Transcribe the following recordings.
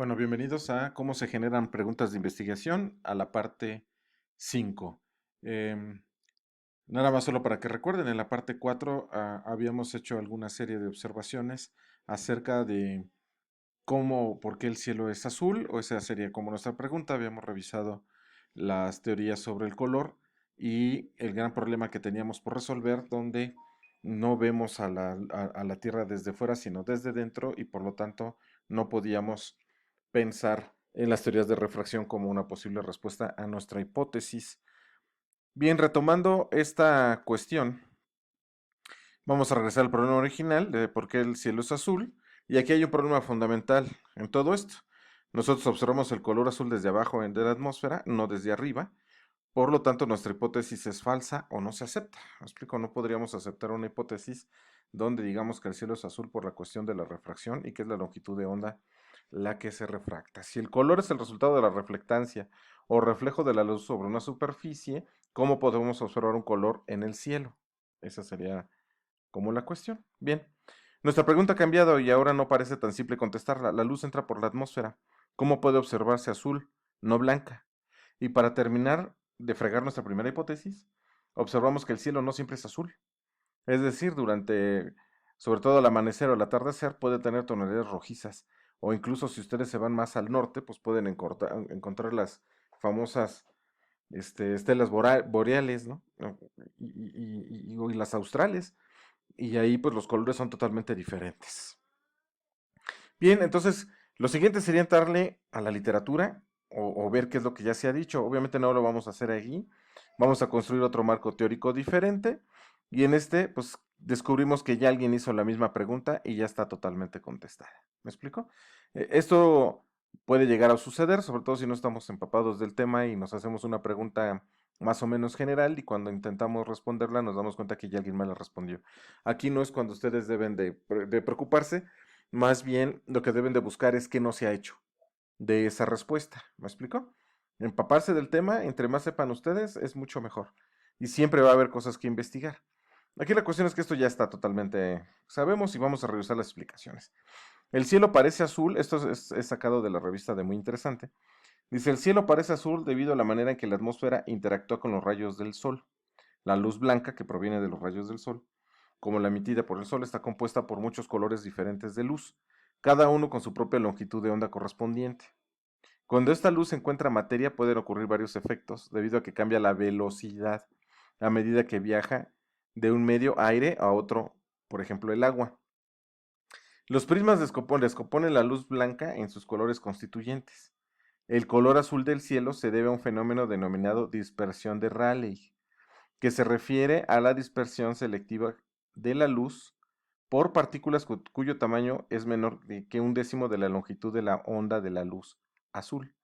Bueno, bienvenidos a cómo se generan preguntas de investigación a la parte 5. Em, Nada más solo para que recuerden, en la parte 4 habíamos hecho alguna serie de observaciones acerca de por qué el cielo es azul, o esa sería como nuestra pregunta. Habíamos revisado las teorías sobre el color y el gran problema que teníamos por resolver, donde no vemos a la Tierra desde fuera, sino desde dentro, y por lo tanto no podíamos pensar en las teorías de refracción como una posible respuesta a nuestra hipótesis. Bien, retomando esta cuestión, vamos a regresar al problema original de por qué el cielo es azul. Y aquí hay un problema fundamental en todo esto. Nosotros observamos el color azul desde abajo de la atmósfera, no desde arriba. Por lo tanto, nuestra hipótesis es falsa o no se acepta. ¿Me explico? No podríamos aceptar una hipótesis donde digamos que el cielo es azul por la cuestión de la refracción y que es la longitud de onda la que se refracta. Si el color es el resultado de la reflectancia o reflejo de la luz sobre una superficie, ¿cómo podemos observar un color en el cielo? Esa sería como la cuestión. Bien, nuestra pregunta ha cambiado y ahora no parece tan simple contestarla. La luz entra por la atmósfera. ¿Cómo puede observarse azul, no blanca? Y para terminar de fregar nuestra primera hipótesis, observamos que el cielo no siempre es azul. Es decir, sobre todo al amanecer o al atardecer, puede tener tonalidades rojizas. O incluso si ustedes se van más al norte, pues pueden encontrar las famosas estelas boreales, ¿no? Y las australes. Y ahí pues los colores son totalmente diferentes. Bien, entonces lo siguiente sería entrarle a la literatura o ver qué es lo que ya se ha dicho. Obviamente no lo vamos a hacer aquí. Vamos a construir otro marco teórico diferente. Y en este, pues descubrimos que ya alguien hizo la misma pregunta y ya está totalmente contestada. ¿Me explico? Esto puede llegar a suceder, sobre todo si no estamos empapados del tema y nos hacemos una pregunta más o menos general y cuando intentamos responderla nos damos cuenta que ya alguien más la respondió. Aquí no es cuando ustedes deben de preocuparse, más bien lo que deben de buscar es qué no se ha hecho de esa respuesta. ¿Me explico? Empaparse del tema, entre más sepan ustedes, es mucho mejor. Y siempre va a haber cosas que investigar. Aquí la cuestión es que esto ya está totalmente, sabemos y vamos a revisar las explicaciones. El cielo parece azul, esto es sacado de la revista de Muy Interesante. Dice, el cielo parece azul debido a la manera en que la atmósfera interactúa con los rayos del sol. La luz blanca que proviene de los rayos del sol, como la emitida por el sol, está compuesta por muchos colores diferentes de luz, cada uno con su propia longitud de onda correspondiente. Cuando esta luz encuentra materia pueden ocurrir varios efectos, debido a que cambia la velocidad a medida que viaja de un medio aire a otro, por ejemplo el agua. Los prismas descomponen la luz blanca en sus colores constituyentes. El color azul del cielo se debe a un fenómeno denominado dispersión de Rayleigh, que se refiere a la dispersión selectiva de la luz por partículas cuyo tamaño es menor que un décimo de la longitud de la onda de la luz azul.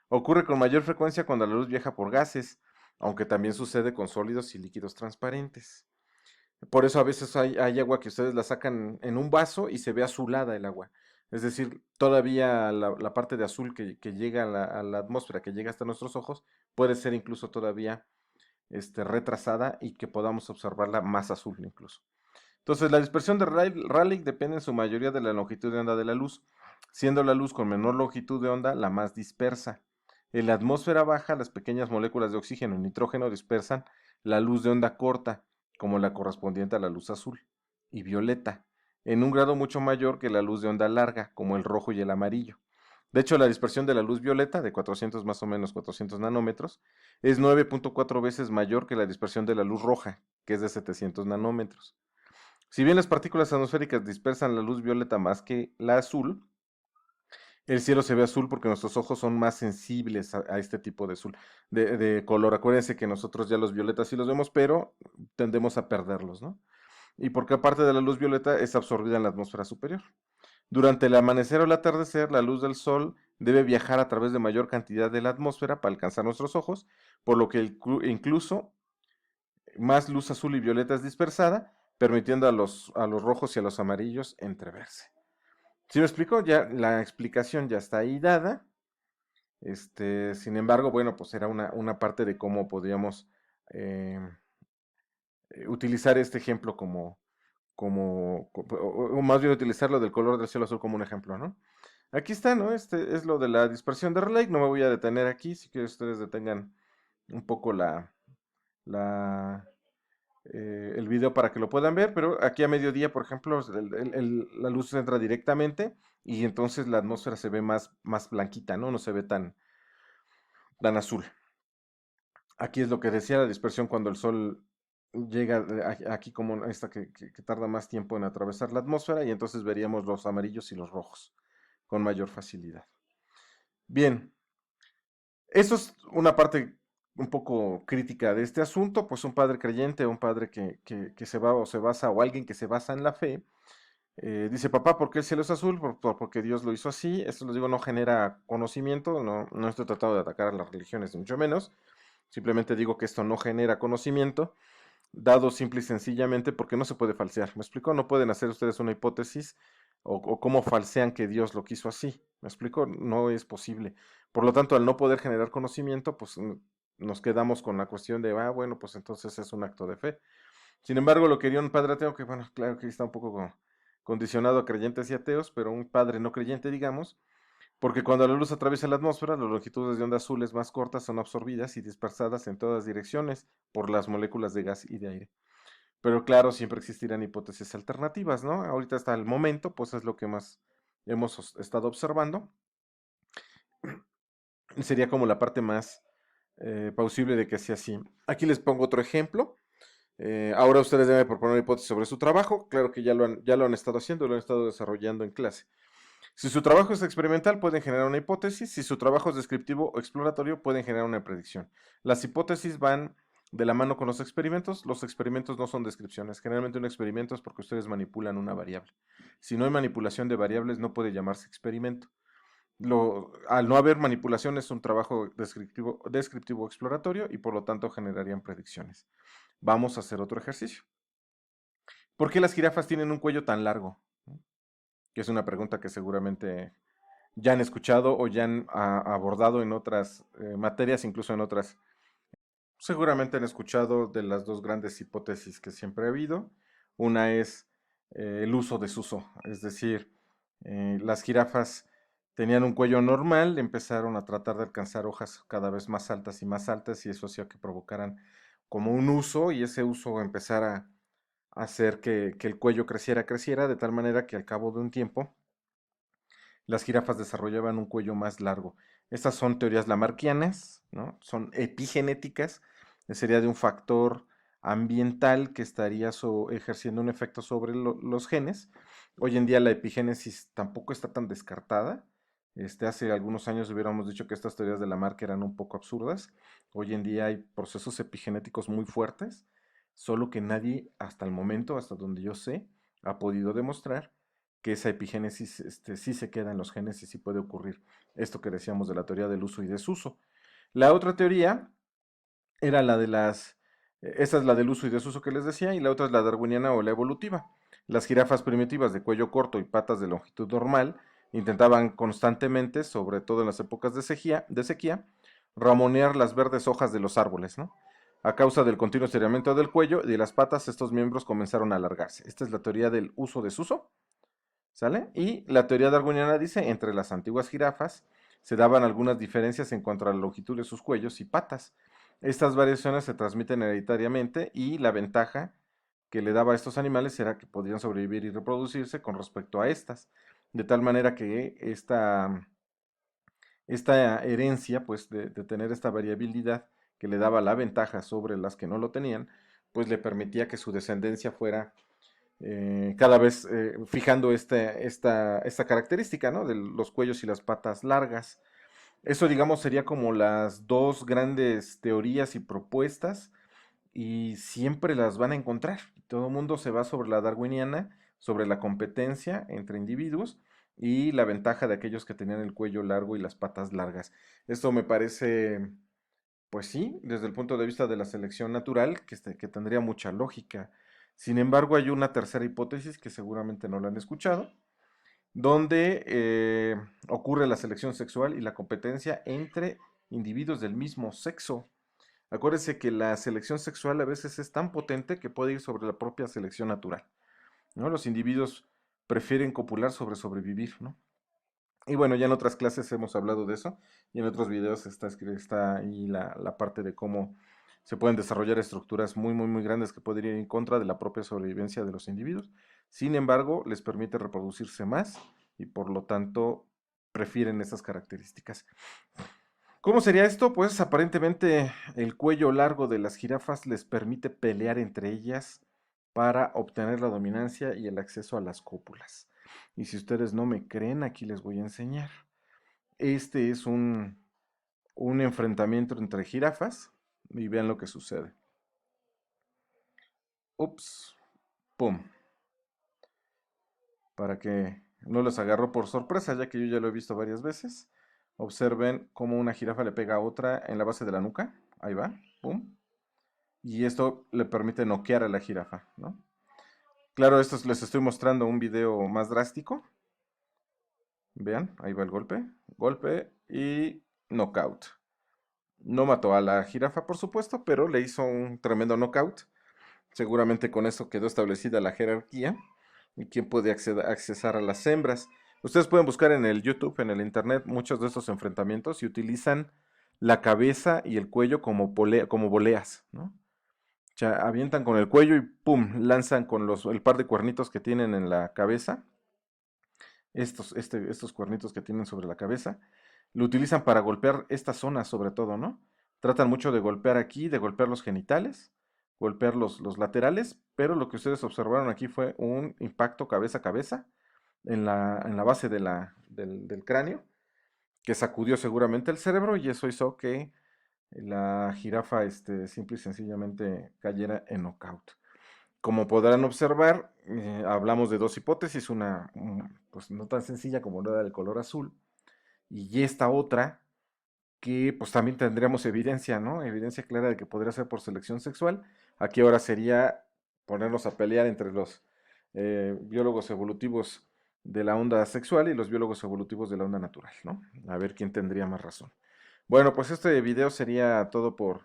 Ocurre con mayor frecuencia cuando la luz viaja por gases, aunque también sucede con sólidos y líquidos transparentes. Por eso a veces hay agua que ustedes la sacan en un vaso y se ve azulada el agua. Es decir, todavía la parte de azul que llega a la atmósfera, que llega hasta nuestros ojos, puede ser incluso todavía retrasada y que podamos observarla más azul incluso. Entonces, la dispersión de Rayleigh depende en su mayoría de la longitud de onda de la luz, siendo la luz con menor longitud de onda la más dispersa. En la atmósfera baja, las pequeñas moléculas de oxígeno y nitrógeno dispersan la luz de onda corta, como la correspondiente a la luz azul, y violeta, en un grado mucho mayor que la luz de onda larga, como el rojo y el amarillo. De hecho, la dispersión de la luz violeta, de 400 más o menos 400 nanómetros, es 9.4 veces mayor que la dispersión de la luz roja, que es de 700 nanómetros. Si bien las partículas atmosféricas dispersan la luz violeta más que la azul, el cielo se ve azul porque nuestros ojos son más sensibles a este tipo de azul, de color. Acuérdense que nosotros ya los violetas sí los vemos, pero tendemos a perderlos, ¿no? Y porque aparte de la luz violeta es absorbida en la atmósfera superior. Durante el amanecer o el atardecer, la luz del sol debe viajar a través de mayor cantidad de la atmósfera para alcanzar nuestros ojos, por lo que incluso más luz azul y violeta es dispersada, permitiendo a los rojos y a los amarillos entreverse. ¿Sí me explico? Ya la explicación ya está ahí dada. Sin embargo, bueno, pues era una parte de cómo podríamos eh, utilizar este ejemplo o más bien utilizarlo del color del cielo azul como un ejemplo, ¿no? Aquí está, ¿no? Este es lo de la dispersión de Rayleigh. No me voy a detener aquí. Si quieren ustedes detengan un poco la, el video para que lo puedan ver. Pero aquí a mediodía, por ejemplo, la luz entra directamente y entonces la atmósfera se ve más blanquita, ¿no? No se ve tan azul. Aquí es lo que decía la dispersión cuando el sol llega aquí como esta que tarda más tiempo en atravesar la atmósfera y entonces veríamos los amarillos y los rojos con mayor facilidad. Bien, eso es una parte un poco crítica de este asunto, pues un padre creyente, un padre que se va o se basa, o alguien que se basa en la fe, dice, papá, ¿por qué el cielo es azul? Porque Dios lo hizo así. Esto les digo, no genera conocimiento, no estoy tratando de atacar a las religiones, ni mucho menos. Simplemente digo que esto no genera conocimiento, dado simple y sencillamente porque no se puede falsear. ¿Me explico? No pueden hacer ustedes una hipótesis o cómo falsean que Dios lo quiso así. ¿Me explico? No es posible. Por lo tanto, al no poder generar conocimiento, pues nos quedamos con la cuestión de, bueno, pues entonces es un acto de fe. Sin embargo, lo quería un padre ateo, que bueno, claro que está un poco condicionado a creyentes y ateos, pero un padre no creyente, digamos, porque cuando la luz atraviesa la atmósfera, las longitudes de onda azules más cortas son absorbidas y dispersadas en todas direcciones por las moléculas de gas y de aire. Pero claro, siempre existirán hipótesis alternativas, ¿no? Ahorita hasta el momento, pues es lo que más hemos estado observando. Sería como la parte más plausible de que sea así. Aquí les pongo otro ejemplo. Ahora ustedes deben proponer una hipótesis sobre su trabajo. Claro que ya lo han estado haciendo, lo han estado desarrollando en clase. Si su trabajo es experimental, pueden generar una hipótesis. Si su trabajo es descriptivo o exploratorio, pueden generar una predicción. Las hipótesis van de la mano con los experimentos. Los experimentos no son descripciones. Generalmente un experimento es porque ustedes manipulan una variable. Si no hay manipulación de variables, no puede llamarse experimento. Al no haber manipulación es un trabajo descriptivo exploratorio y por lo tanto generarían predicciones. Vamos a hacer otro ejercicio. ¿Por qué las jirafas tienen un cuello tan largo? Que es una pregunta que seguramente ya han escuchado o ya han abordado en otras materias, incluso en otras. Seguramente han escuchado de las dos grandes hipótesis que siempre ha habido. Una es el uso-desuso, es decir, las jirafas tenían un cuello normal, empezaron a tratar de alcanzar hojas cada vez más altas y eso hacía que provocaran como un uso y ese uso empezara a hacer que el cuello creciera, de tal manera que al cabo de un tiempo las jirafas desarrollaban un cuello más largo. Estas son teorías lamarckianas, ¿no? Son epigenéticas, sería de un factor ambiental que estaría ejerciendo un efecto sobre los genes. Hoy en día la epigénesis tampoco está tan descartada. Hace algunos años hubiéramos dicho que estas teorías de Lamarck eran un poco absurdas. Hoy en día hay procesos epigenéticos muy fuertes, solo que nadie hasta el momento, hasta donde yo sé, ha podido demostrar que esa epigénesis sí se queda en los genes y sí puede ocurrir esto que decíamos de la teoría del uso y desuso. La otra teoría era la de esa es la del uso y desuso que les decía, y la otra es la darwiniana o la evolutiva. Las jirafas primitivas de cuello corto y patas de longitud normal intentaban constantemente, sobre todo en las épocas de sequía, ramonear las verdes hojas de los árboles, ¿no? A causa del continuo estiramiento del cuello y de las patas, estos miembros comenzaron a alargarse. Esta es la teoría del uso-desuso. ¿Sale? Y la teoría darwiniana dice, entre las antiguas jirafas se daban algunas diferencias en cuanto a la longitud de sus cuellos y patas. Estas variaciones se transmiten hereditariamente y la ventaja que le daba a estos animales era que podían sobrevivir y reproducirse con respecto a estas. De tal manera que esta herencia, pues de tener esta variabilidad que le daba la ventaja sobre las que no lo tenían, pues le permitía que su descendencia fuera cada vez fijando esta característica, ¿no? De los cuellos y las patas largas. Eso, digamos, sería como las dos grandes teorías y propuestas y siempre las van a encontrar. Todo el mundo se va sobre la darwiniana, sobre la competencia entre individuos y la ventaja de aquellos que tenían el cuello largo y las patas largas. Esto me parece, pues sí, desde el punto de vista de la selección natural, que tendría mucha lógica. Sin embargo, hay una tercera hipótesis que seguramente no la han escuchado, donde ocurre la selección sexual y la competencia entre individuos del mismo sexo. Acuérdense que la selección sexual a veces es tan potente que puede ir sobre la propia selección natural, ¿no? Los individuos prefieren copular sobre sobrevivir, ¿no? Y bueno, ya en otras clases hemos hablado de eso y en otros videos está ahí la parte de cómo se pueden desarrollar estructuras muy grandes que podrían ir en contra de la propia sobrevivencia de los individuos. Sin embargo, les permite reproducirse más y por lo tanto prefieren esas características. ¿Cómo sería esto? Pues aparentemente el cuello largo de las jirafas les permite pelear entre ellas para obtener la dominancia y el acceso a las cópulas. Y si ustedes no me creen, aquí les voy a enseñar. Este es un enfrentamiento entre jirafas y vean lo que sucede. Ups, pum. Para que no los agarro por sorpresa, ya que yo ya lo he visto varias veces. Observen cómo una jirafa le pega a otra en la base de la nuca. Ahí va, pum. Y esto le permite noquear a la jirafa, ¿no? Claro, esto les estoy mostrando un video más drástico. Vean, ahí va el golpe. Golpe y knockout. No mató a la jirafa, por supuesto, pero le hizo un tremendo knockout. Seguramente con esto quedó establecida la jerarquía y quién puede accesar a las hembras. Ustedes pueden buscar en el YouTube, en el Internet, muchos de estos enfrentamientos y utilizan la cabeza y el cuello como, como voleas, ¿no? O sea, avientan con el cuello y ¡pum! Lanzan con el par de cuernitos que tienen en la cabeza, estos cuernitos que tienen sobre la cabeza, lo utilizan para golpear esta zona sobre todo, ¿no? Tratan mucho de golpear aquí, de golpear los genitales, golpear los laterales, pero lo que ustedes observaron aquí fue un impacto cabeza a cabeza en la base del cráneo, que sacudió seguramente el cerebro y eso hizo que la jirafa simple y sencillamente cayera en knockout. Como podrán observar, hablamos de dos hipótesis, pues no tan sencilla como la del color azul, y esta otra que pues también tendríamos evidencia, ¿no? Evidencia clara de que podría ser por selección sexual. Aquí ahora sería ponernos a pelear entre los biólogos evolutivos de la onda sexual y los biólogos evolutivos de la onda natural, ¿no? A ver quién tendría más razón. Bueno, pues este video sería todo por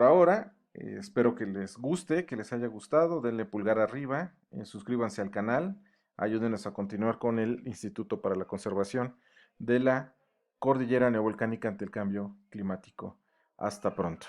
ahora. Espero que les guste, que les haya gustado. Denle pulgar arriba, suscríbanse al canal, ayúdenos a continuar con el Instituto para la Conservación de la Cordillera Neovolcánica ante el Cambio Climático. Hasta pronto.